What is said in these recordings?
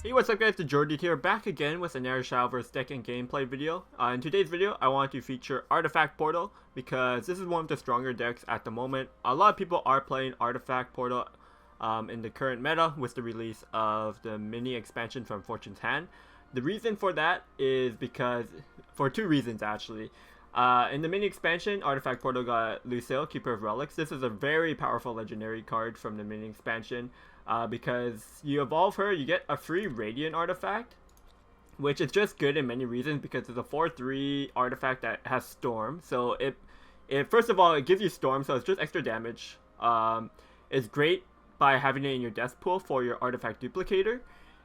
Hey, what's up guys, TheJordude here, back again with another Shadowverse deck and gameplay video. In today's video, I want to feature Artifact Portal, because this is one of the stronger decks at the moment. A lot of people are playing Artifact Portal in the current meta with the release of the mini expansion from Fortune's Hand. The reason for that is because, for two reasons actually. In the mini expansion, Artifact Portal got Lucille, Keeper of Relics. This is a very powerful legendary card from the mini expansion. Because you evolve her, you get a free Radiant artifact, which is just good in many reasons because it's a 4/3 artifact that has Storm. So it first of all, it gives you Storm, so it's just extra damage. It's great by having it in your death pool for your artifact duplicator,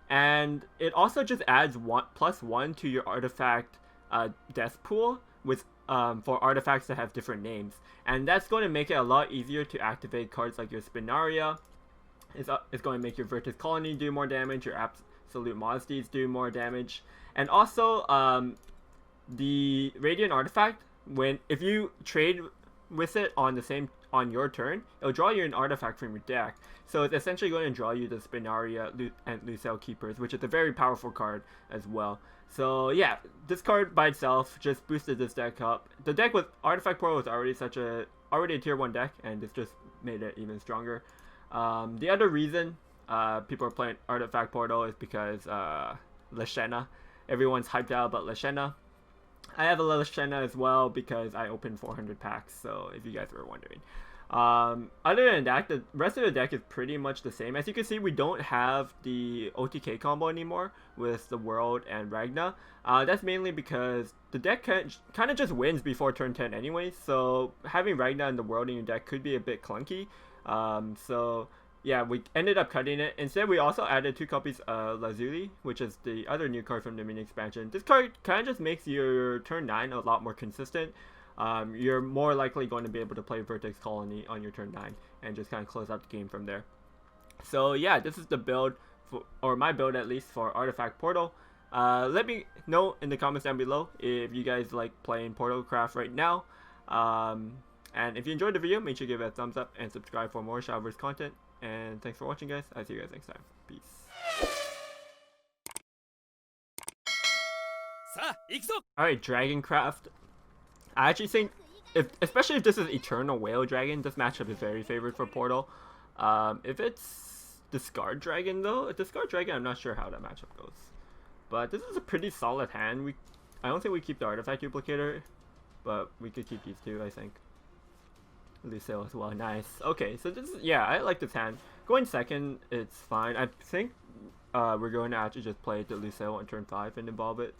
and it also just adds +1 to your artifact death pool with for artifacts that have different names, and that's going to make it a lot easier to activate cards like your Spinaria. It's going to make your Vertex Colony do more damage, your Absolute Modesties do more damage, and also the Radiant Artifact, if you trade with it on your turn, it'll draw you an artifact from your deck. So it's essentially going to draw you the Spinaria and Lucille Keepers, which is a very powerful card as well. So yeah, this card by itself just boosted this deck up. The deck with Artifact Portal was already a tier 1 deck, and this just made it even stronger. The other reason people are playing Artifact Portal is because Lashena. Everyone's hyped out about Lashena. I have a Lashena as well because I opened 400 packs, so if you guys were wondering. Other than that, the rest of the deck is pretty much the same. As you can see, we don't have the OTK combo anymore with the World and Ragna. That's mainly because the deck kind of just wins before turn 10 anyways, so having Ragna and the World in your deck could be a bit clunky. So yeah, we ended up cutting it. Instead, we also added 2 copies of Lazuli, which is the other new card from the mini expansion. This card kind of just makes your turn 9 a lot more consistent. You're more likely going to be able to play Vertex Colony on your turn 9 and just kind of close out the game from there. So yeah, this is the build, or my build at least, for Artifact Portal. Let me know in the comments down below if you guys like playing Portalcraft right now. And if you enjoyed the video, make sure to give it a thumbs up and subscribe for more Shadowverse content. And thanks for watching, guys. I'll see you guys next time. Peace. Alright, Dragoncraft. I actually think, especially if this is Eternal Whale Dragon, this matchup is very favored for Portal. If it's Discard Dragon though, Discard Dragon, I'm not sure how that matchup goes. But this is a pretty solid hand. I don't think we keep the Artifact Duplicator, but we could keep these two, I think. Lucille as well, nice. Okay, so this is, yeah, I like this hand. Going second, it's fine. I think we're going to actually just play the Lucille on turn 5 and evolve it.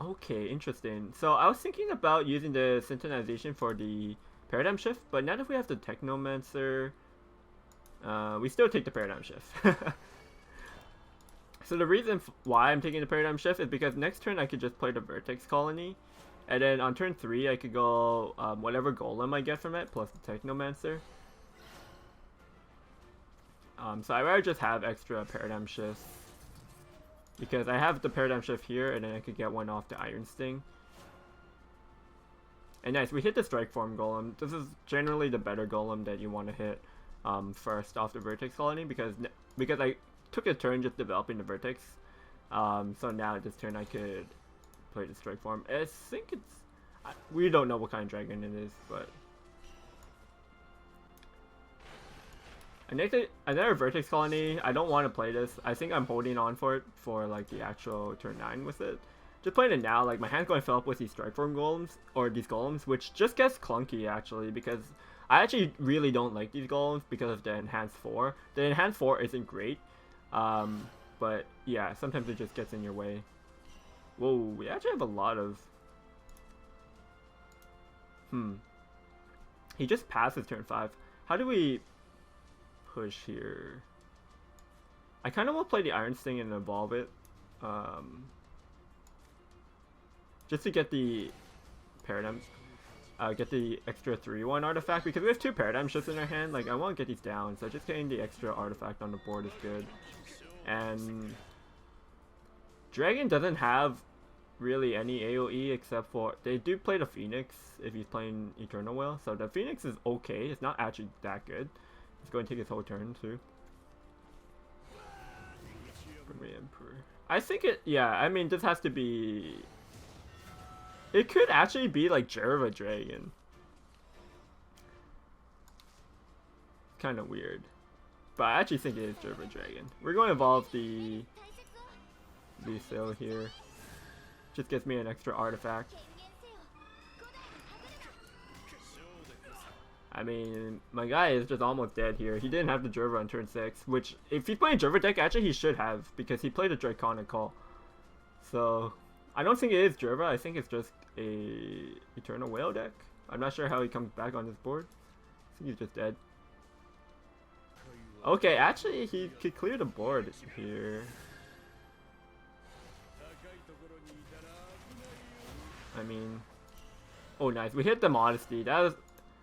Okay, interesting. So I was thinking about using the Synchronization for the Paradigm Shift, but now that we have the Technomancer, we still take the Paradigm Shift. So the reason why I'm taking the Paradigm Shift is because next turn I could just play the Vertex Colony. And then on turn 3, I could go whatever golem I get from it, plus the Technomancer. So I'd rather just have extra Paradigm Shifts, because I have the Paradigm Shift here, and then I could get one off the Iron Sting. And nice, we hit the Strike Form Golem. This is generally the better golem that you want to hit first off the Vertex Colony, because I took a turn just developing the Vertex. So now this turn I could play the Strike Form. I think it's... we don't know what kind of dragon it is, but... another Vertex Colony. I don't want to play this. I think I'm holding on for it for like the actual turn 9 with it. Just playing it now, like my hand's going to fill up with these Strike Form Golems, or these Golems, which just gets clunky actually, because I actually really don't like these Golems because of the Enhanced 4. The Enhanced 4 isn't great, but yeah, sometimes it just gets in your way. Whoa, we actually have a lot of... He just passes turn 5. How do we push here? I kind of want to play the Iron Sting and evolve it. Just to get the Paradigm... get the extra 3/1 artifact, because we have 2 Paradigm Shifts in our hand. Like, I want to get these down, so just getting the extra artifact on the board is good. And... Dragon doesn't have really any AoE except for... they do play the Phoenix if he's playing Eternal Whale, so the Phoenix is okay. It's not actually that good. It's going to take his whole turn too. Runway Emperor. I think it, yeah, I mean, this has to be... It could actually be like Jerva Dragon. Kind of weird. But I actually think it is Jerva Dragon. We're going to evolve the Lucille here. Just gives me an extra artifact. I mean, my guy is just almost dead here. He didn't have the Jerva on turn 6, which, if he's playing Jerva deck, actually he should have, because he played a Draconic Call. So, I don't think it is Jerva. I think it's just a Eternal Whale deck. I'm not sure how he comes back on this board. I think he's just dead. Okay, actually, he could clear the board here. I mean... Oh, nice. We hit the Modesty. That was...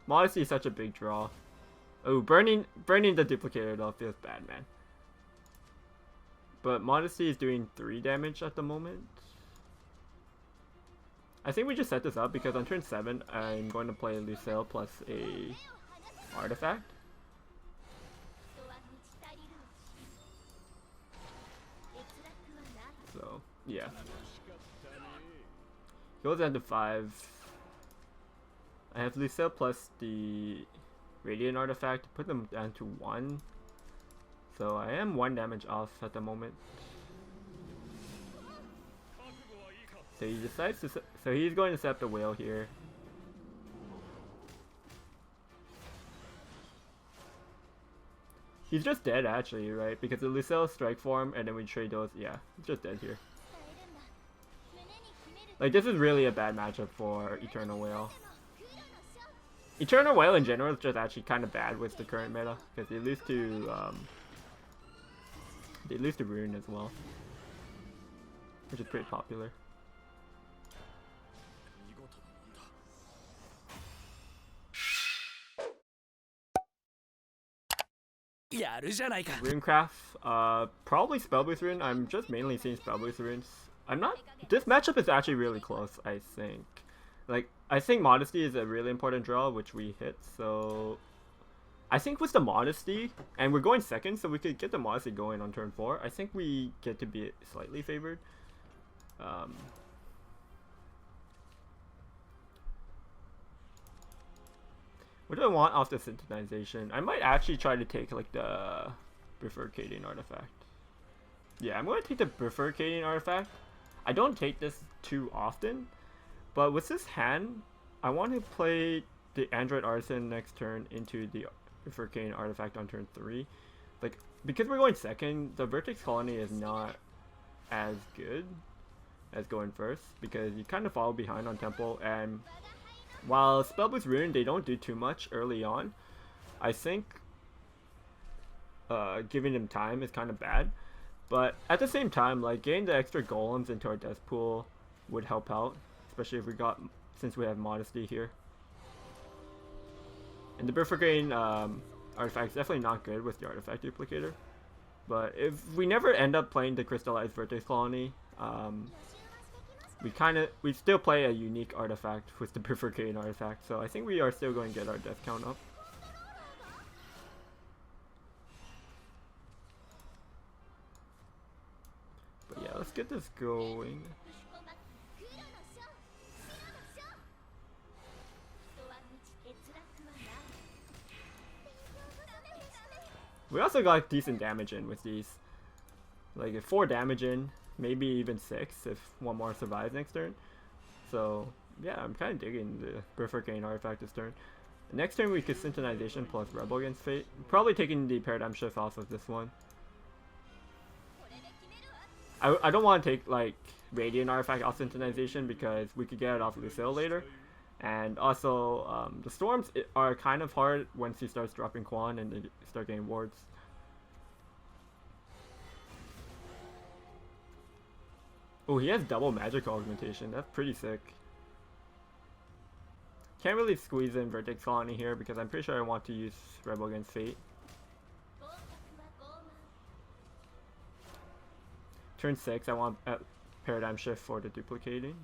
Modesty is such a big draw. Oh, burning the duplicator though feels bad, man. But Modesty is doing 3 damage at the moment. I think we just set this up because on turn 7, I'm going to play Lucille plus a artifact. So, yeah. Goes down to 5. I have Lucille plus the Radiant artifact to put them down to 1. So I am 1 damage off at the moment. So he decides to, so he's going to set up the whale here. He's just dead actually, right? Because the Lucille strike form and then we trade those. Yeah, he's just dead here. Like, this is really a bad matchup for Eternal Whale. Eternal Whale in general is just actually kind of bad with the current meta because they lose to Rune as well, which is pretty popular. Runecraft, probably Spellboost Rune. I'm just mainly seeing Spellboost Runes. I'm not. This matchup is actually really close, I think. Like, I think Modesty is a really important draw, which we hit, so... I think with the Modesty, and we're going second, so we could get the Modesty going on turn 4. I think we get to be slightly favored. What do I want off the Synchronization? I might actually try to take, like, the Bifurcating Artifact. Yeah, I'm going to take the Bifurcating Artifact. I don't take this too often. But with this hand, I want to play the Android Artisan next turn into the Bifurcating Artifact on turn 3. Like, because we're going second, the Vertex Colony is not as good as going first, because you kind of fall behind on Temple, and while Spellboost Rune, they don't do too much early on, I think giving them time is kind of bad. But at the same time, like, getting the extra golems into our death pool would help out. Especially if we got, since we have Modesty here. And the Bifurcating artifact is definitely not good with the artifact duplicator. But if we never end up playing the Crystallized Vertex Colony, we still play a unique artifact with the Bifurcating artifact. So I think we are still going to get our death count up. But yeah, let's get this going. We also got decent damage in with these. Like 4 damage in, maybe even 6 if one more survives next turn. So yeah, I'm kind of digging the Bifurcating artifact this turn. Next turn we could Synchronization plus Rebel Against Fate. Probably taking the Paradigm Shift off of this one. I don't want to take like Radiant artifact off Synchronization because we could get it off Lucille later. And also, the storms are kind of hard once he starts dropping Quan and they start getting wards. Oh, he has double magic augmentation. That's pretty sick. Can't really squeeze in Vertex Colony here because I'm pretty sure I want to use Rebel Against Fate. Turn 6, I want Paradigm Shift for the duplicating.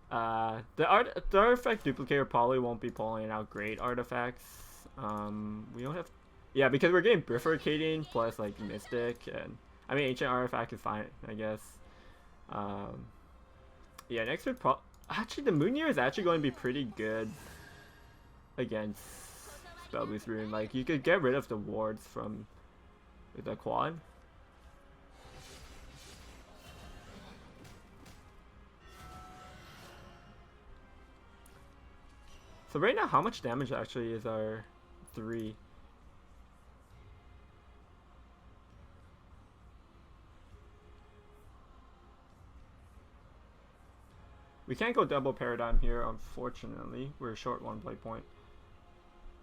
The artifact duplicator probably won't be pulling out great artifacts. We don't have, yeah, because we're getting bifurcating plus like mystic, and I mean ancient artifact is fine, I guess. Yeah, next would actually the Moonir is actually going to be pretty good against spell boost rune. Like you could get rid of the wards from the quad. So right now, how much damage actually is our 3? We can't go double paradigm here, unfortunately. We're short 1 play point.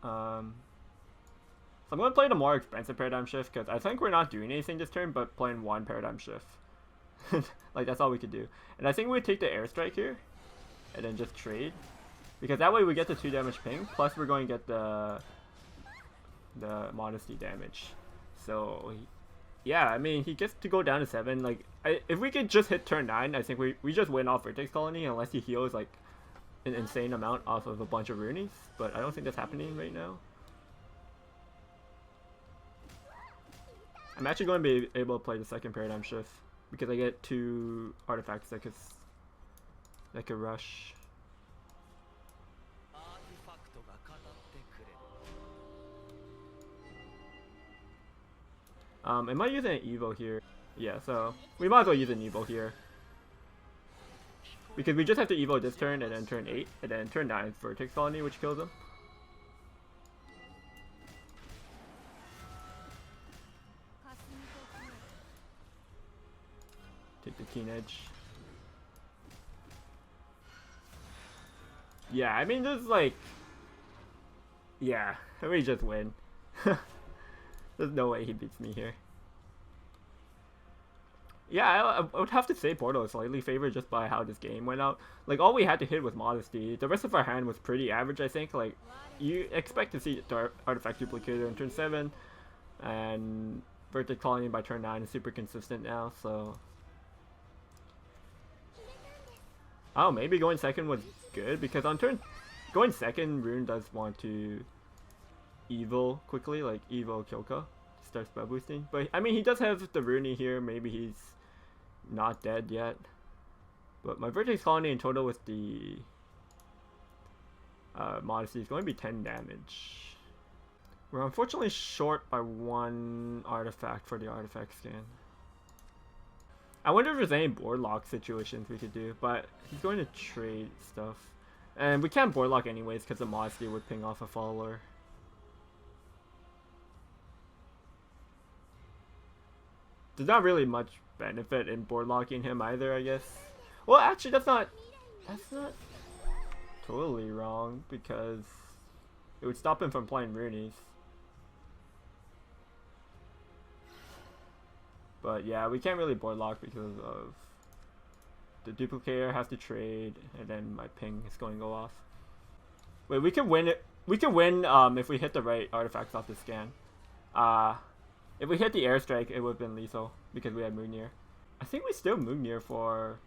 So I'm going to play the more expensive paradigm shift because I think we're not doing anything this turn but playing 1 paradigm shift. Like that's all we could do. And I think we take the airstrike here and then just trade. Because that way we get the 2 damage ping, plus we're going to get the modesty damage. So yeah, I mean he gets to go down to 7. Like if we could just hit turn 9, I think we just win off Vertex Colony unless he heals like an insane amount off of a bunch of Roonies. But I don't think that's happening right now. I'm actually going to be able to play the second paradigm shift because I get 2 artifacts that could rush. Am I using an Evo here? Yeah, so we might as well use an Evo here. Because we just have to Evo this turn and then turn 8, and then turn 9 is Vertex Colony, which kills him. Take the Keen Edge. Yeah, I mean, this is like... Yeah, we just win. There's no way he beats me here. Yeah, I would have to say Portal is slightly favored just by how this game went out. Like, all we had to hit was Modesty. The rest of our hand was pretty average, I think. Like, you expect to see the Artifact Duplicator in turn 7. And Vertex Colony by turn 9 is super consistent now, so... Oh, maybe going second was good, because on turn... Going second, Rune does want to... Evo quickly, like Evo Kyoka, start spell boosting. But I mean, he does have the Rooney here. Maybe he's not dead yet. But my Vertex Colony in total with the Modesty is going to be 10 damage. We're unfortunately short by 1 artifact for the artifact scan. I wonder if there's any board lock situations we could do, but he's going to trade stuff. And we can't board lock anyways because the Modesty would ping off a follower. There's not really much benefit in board locking him either, I guess. Well, actually, that's not totally wrong, because it would stop him from playing Roonies. But yeah, we can't really board lock because of the duplicator has to trade, and then my ping is going to go off. Wait, we can win it. We can win if we hit the right artifacts off the scan. If we hit the airstrike, it would have been lethal because we had Moonir. I think we still Moonir for...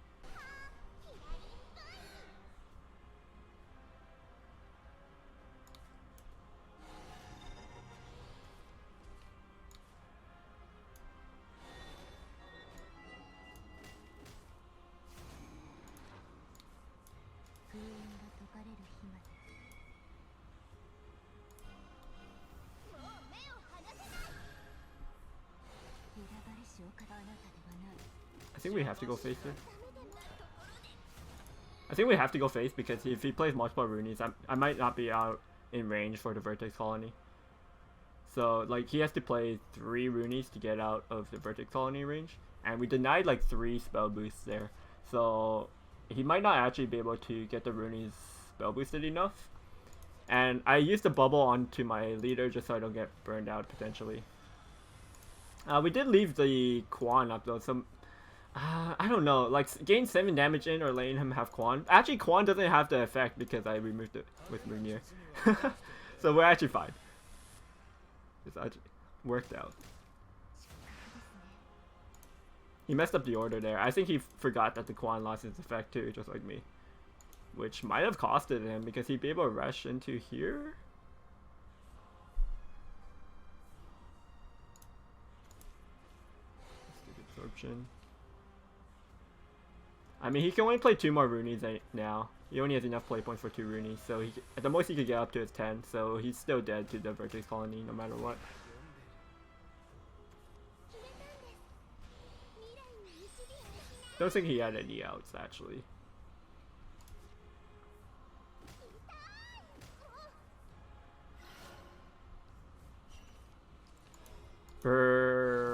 I think we have to go face here. I think we have to go face because if he plays multiple Roonies, I might not be out in range for the Vertex Colony. So like he has to play 3 Roonies to get out of the Vertex Colony range, and we denied like 3 spell boosts there. So he might not actually be able to get the Roonies spell boosted enough. And I used the bubble onto my leader just so I don't get burned out potentially. We did leave the Quan up though, so I don't know, like gain 7 damage in or letting him have Quan. Actually, Quan doesn't have the effect because I removed it with Moonir. So we're actually fine. It's actually worked out. He messed up the order there. I think he forgot that the Quan lost its effect too, just like me. which might have costed him because he'd be able to rush into here. Absorption. I mean, he can only play 2 more Roonies now. He only has enough play points for 2 Roonies, so at the most he could get up to is 10, so he's still dead to the Vertex Colony no matter what. Don't think he had any outs, actually. Brrr.